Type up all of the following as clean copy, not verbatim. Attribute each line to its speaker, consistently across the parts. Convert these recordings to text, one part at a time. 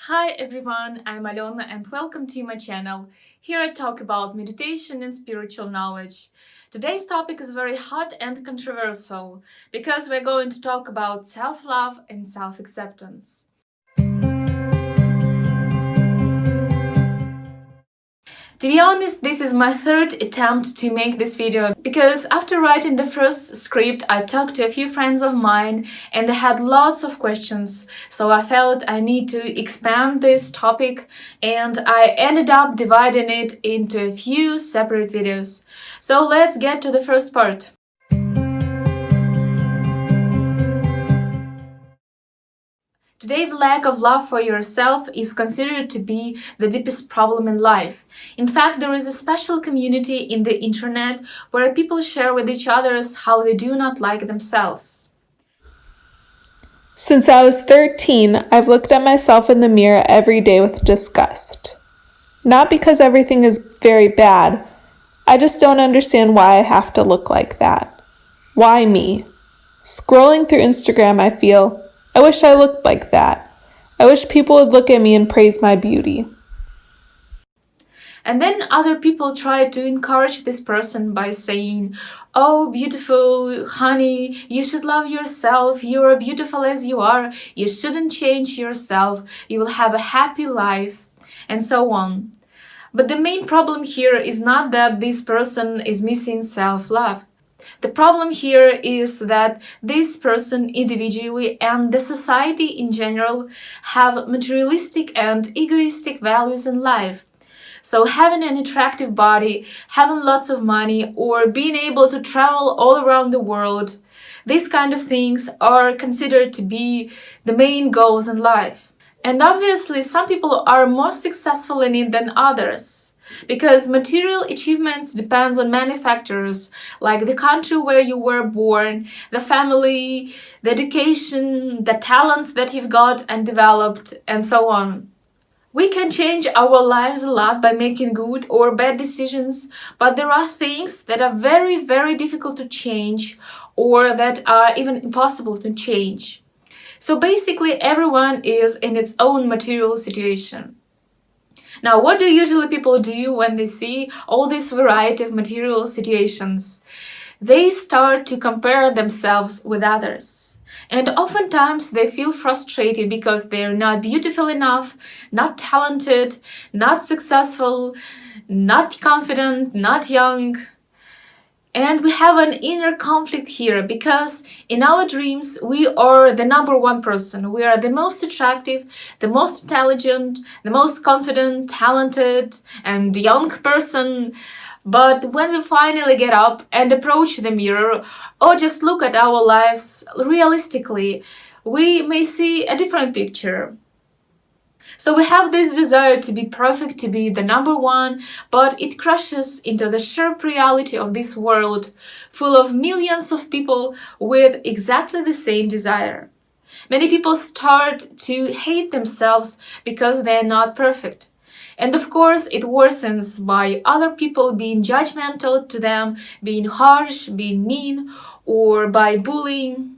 Speaker 1: Hi everyone, I'm Alena and welcome to my channel. Here I talk about meditation and spiritual knowledge. Today's topic is very hot and controversial because we're going to talk about self-love and self-acceptance. To be honest, this is my third attempt to make this video because after writing the first script, I talked to a few friends of mine and they had lots of questions. So I felt I need to expand this topic and I ended up dividing it into a few separate videos. So let's get to the first part. Today, the lack of love for yourself is considered to be the deepest problem in life. In fact, there is a special community in the internet where people share with each other how they do not like themselves.
Speaker 2: Since I was 13, I've looked at myself in the mirror every day with disgust. Not because everything is very bad, I just don't understand why I have to look like that. Why me? Scrolling through Instagram, I feel, I wish I looked like that. I wish people would look at me and praise my beauty.
Speaker 1: And then other people try to encourage this person by saying, "Oh, beautiful, honey, you should love yourself. You are beautiful as you are. You shouldn't change yourself. You will have a happy life," and so on. But the main problem here is not that this person is missing self-love. The problem here is that this person individually and the society in general have materialistic and egoistic values in life. So having an attractive body, having lots of money, or being able to travel all around the world, these kind of things are considered to be the main goals in life. And obviously some people are more successful in it than others. Because material achievements depends on many factors, like the country where you were born, the family, the education, the talents that you've got and developed, and so on. We can change our lives a lot by making good or bad decisions, but there are things that are very, very difficult to change or that are even impossible to change. So basically everyone is in its own material situation. Now, what do usually people do when they see all this variety of material situations? They start to compare themselves with others. And oftentimes they feel frustrated because they're not beautiful enough, not talented, not successful, not confident, not young. And we have an inner conflict here because in our dreams, we are the number one person. We are the most attractive, the most intelligent, the most confident, talented, and young person. But when we finally get up and approach the mirror or just look at our lives realistically, we may see a different picture. So we have this desire to be perfect, to be the number one, but it crashes into the sharp reality of this world, full of millions of people with exactly the same desire. Many people start to hate themselves because they are not perfect. And of course, it worsens by other people being judgmental to them, being harsh, being mean, or by bullying.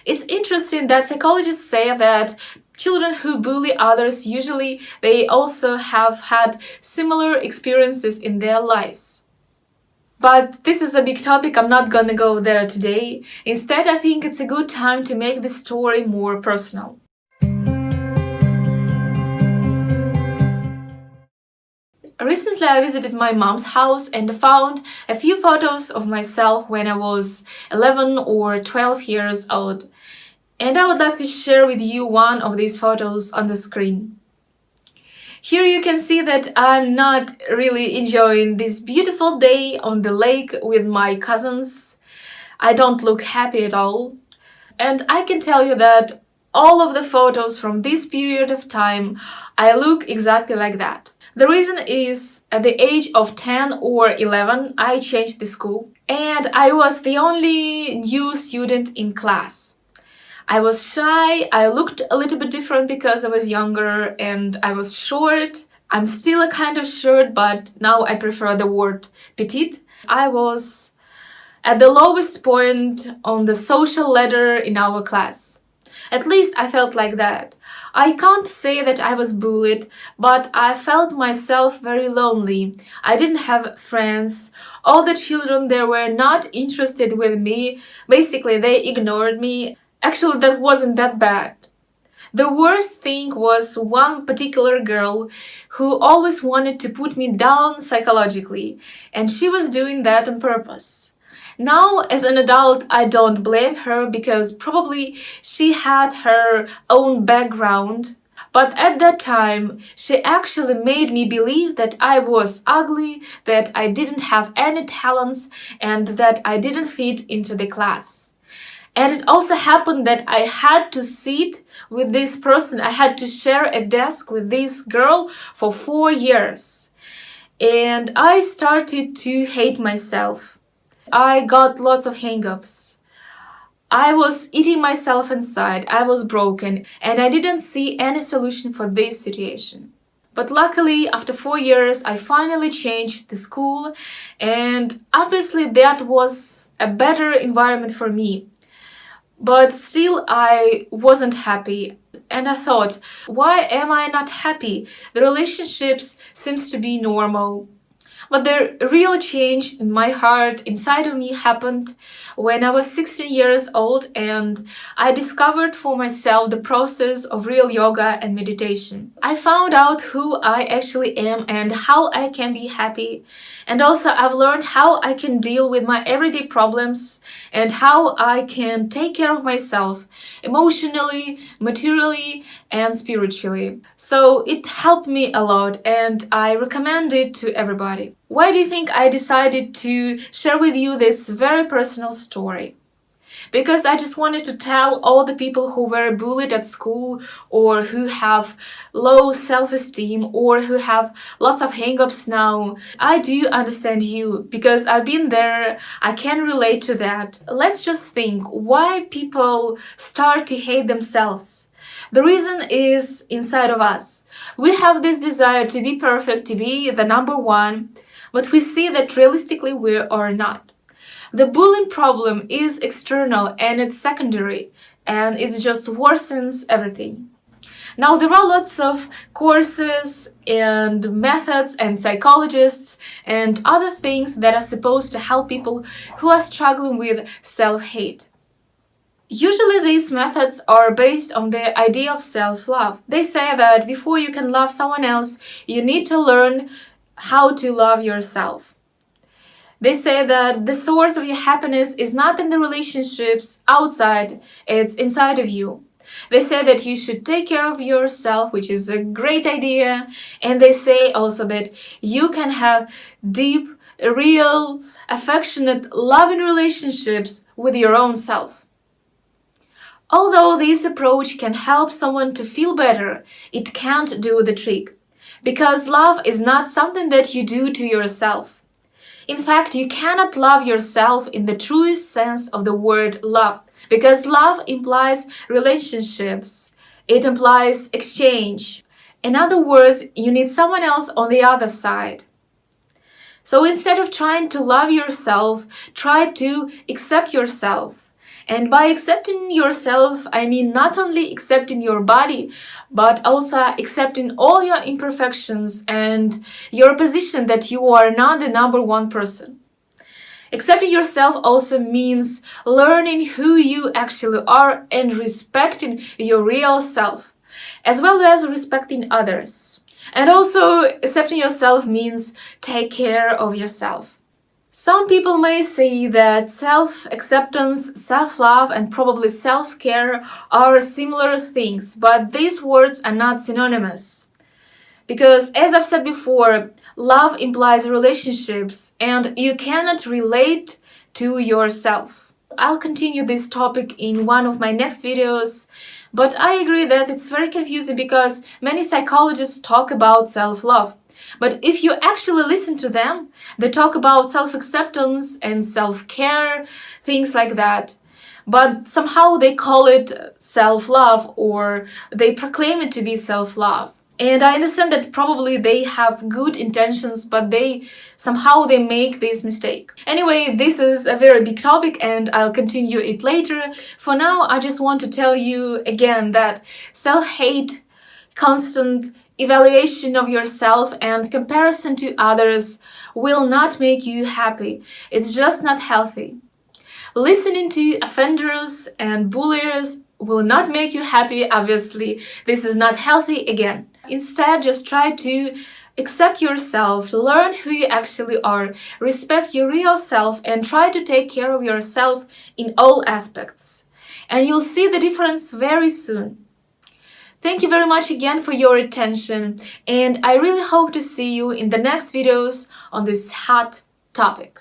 Speaker 1: It's interesting that psychologists say that children who bully others usually they also have had similar experiences in their lives. But this is a big topic, I'm not gonna go there today. Instead, I think it's a good time to make the story more personal. Recently, I visited my mom's house and found a few photos of myself when I was 11 or 12 years old. And I would like to share with you one of these photos on the screen. Here you can see that I'm not really enjoying this beautiful day on the lake with my cousins. I don't look happy at all. And I can tell you that all of the photos from this period of time, I look exactly like that. The reason is, at the age of 10 or 11, I changed the school. And I was the only new student in class. I was shy, I looked a little bit different because I was younger and I was short. I'm still a kind of short, but now I prefer the word petite. I was at the lowest point on the social ladder in our class. At least I felt like that. I can't say that I was bullied, but I felt myself very lonely. I didn't have friends. All the children there were not interested with me. Basically, they ignored me. Actually, that wasn't that bad. The worst thing was one particular girl who always wanted to put me down psychologically, and she was doing that on purpose. Now, as an adult, I don't blame her because probably she had her own background. But at that time, she actually made me believe that I was ugly, that I didn't have any talents, and that I didn't fit into the class. And it also happened that I had to sit with this person, I had to share a desk with this girl for 4 years. And I started to hate myself. I got lots of hang-ups. I was eating myself inside, I was broken, and I didn't see any solution for this situation. But luckily, after 4 years, I finally changed the school, and obviously that was a better environment for me. But still, I wasn't happy. And I thought, why am I not happy? The relationships seems to be normal. But the real change in my heart, inside of me, happened when I was 16 years old and I discovered for myself the process of real yoga and meditation. I found out who I actually am and how I can be happy. And also I've learned how I can deal with my everyday problems and how I can take care of myself emotionally, materially, and spiritually. So it helped me a lot and I recommend it to everybody. Why do you think I decided to share with you this very personal story? Because I just wanted to tell all the people who were bullied at school or who have low self-esteem or who have lots of hang-ups now. I do understand you because I've been there. I can relate to that. Let's just think why people start to hate themselves. The reason is inside of us. We have this desire to be perfect, to be the number one, but we see that realistically we are not. The bullying problem is external and it's secondary, and it just worsens everything. Now, there are lots of courses and methods and psychologists and other things that are supposed to help people who are struggling with self-hate. Usually these methods are based on the idea of self-love. They say that before you can love someone else, you need to learn how to love yourself. They say that the source of your happiness is not in the relationships outside, it's inside of you. They say that you should take care of yourself, which is a great idea. And they say also that you can have deep, real, affectionate, loving relationships with your own self. Although this approach can help someone to feel better, it can't do the trick. Because love is not something that you do to yourself. In fact, you cannot love yourself in the truest sense of the word love. Because love implies relationships. It implies exchange. In other words, you need someone else on the other side. So instead of trying to love yourself, try to accept yourself. And by accepting yourself, I mean not only accepting your body, but also accepting all your imperfections and your position that you are not the number one person. Accepting yourself also means learning who you actually are and respecting your real self, as well as respecting others. And also, accepting yourself means take care of yourself. Some people may say that self-acceptance, self-love, and probably self-care are similar things, but these words are not synonymous. Because, as I've said before, love implies relationships, and you cannot relate to yourself. I'll continue this topic in one of my next videos, but I agree that it's very confusing because many psychologists talk about self-love. But if you actually listen to them, they talk about self-acceptance and self-care, things like that. But somehow they call it self-love or they proclaim it to be self-love. And I understand that probably they have good intentions, but somehow they make this mistake. Anyway, this is a very big topic and I'll continue it later. For now, I just want to tell you again that self-hate, constant evaluation of yourself and comparison to others will not make you happy. It's just not healthy. Listening to offenders and bullies will not make you happy, obviously. This is not healthy again. Instead, just try to accept yourself, learn who you actually are, respect your real self, and try to take care of yourself in all aspects. And you'll see the difference very soon. Thank you very much again for your attention, and I really hope to see you in the next videos on this hot topic.